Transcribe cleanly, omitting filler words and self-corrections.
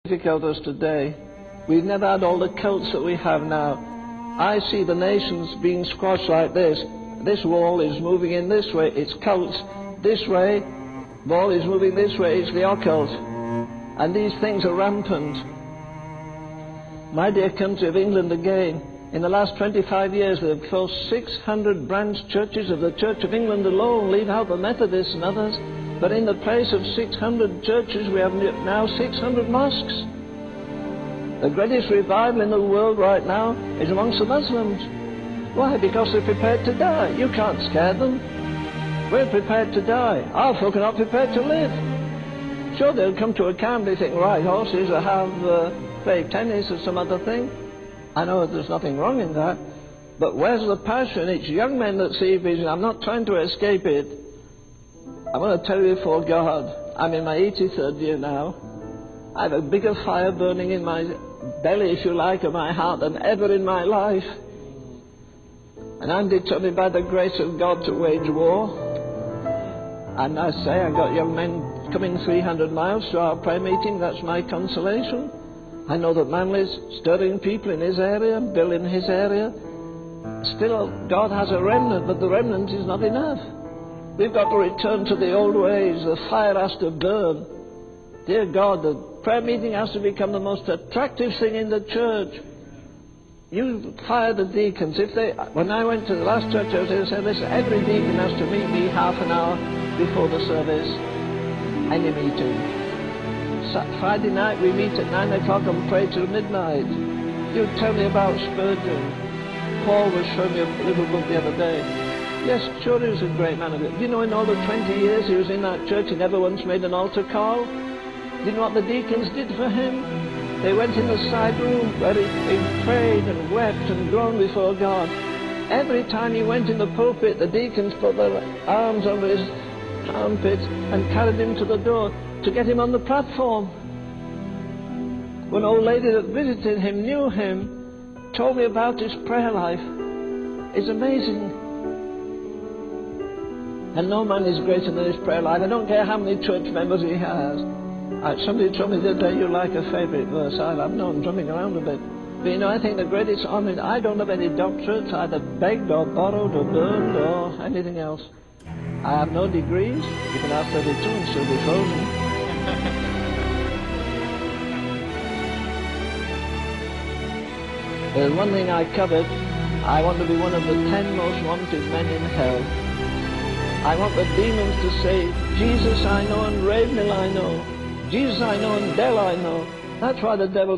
difficult as today. We've never had all the cults that we have now. I see the nations being squashed like this. This wall is moving in this way, it's cults. This way, wall is moving this way, it's the occult. And these things are rampant. My dear country of England again, in the last 25 years there have closed 600 branch churches of the Church of England alone, leave out the Methodists and others. But in the place of 600 churches we have now 600 mosques. The greatest revival in the world right now is amongst the Muslims. Why? Because they're prepared to die. You can't scare them. We're prepared to die. Our folk are not prepared to live. Sure, they'll come to a camp, they think, right, horses, or play tennis or some other thing. I know there's nothing wrong in that. But where's the passion? It's young men that see vision. I'm not trying to escape it. I'm going to tell you before God, I'm in my 83rd year now. I have a bigger fire burning in my belly, if you like, of my heart than ever in my life. And I'm determined by the grace of God to wage war. And I say, I've got young men coming 300 miles to our prayer meeting. That's my consolation. I know that Manley's stirring people in his area, Bill in his area. Still, God has a remnant, but the remnant is not enough. We've got to return to the old ways. The fire has to burn. Dear God, the prayer meeting has to become the most attractive thing in the church. You fire the deacons. When I went to the last church, I was there and said, listen, every deacon has to meet me half an hour before the service. Any meeting. Friday night we meet at 9 o'clock and pray till midnight. You tell me about Spurgeon. Paul was showing me a little book the other day. Yes, sure he was a great man of it. Do you know in all the 20 years he was in that church, he never once made an altar call? Do you know what the deacons did for him? They went in the side room where he prayed and wept and groaned before God. Every time he went in the pulpit, the deacons put their arms over his armpits and carried him to the door to get him on the platform. One old lady that visited him, knew him, told me about his prayer life. It's amazing. And no man is greater than his prayer life. I don't care how many church members he has. Somebody told me the other day, you like a favourite verse. I've known drumming around a bit. But you know, I think the greatest honour, I don't have any doctorates, either begged or borrowed or burned or anything else. I have no degrees. You can have 32 and still be frozen. There's one thing I covered. I want to be one of the 10 most wanted men in hell. I want the demons to say, Jesus I know and Ravenhill I know. Jesus I know and Dell I know. That's why the devil's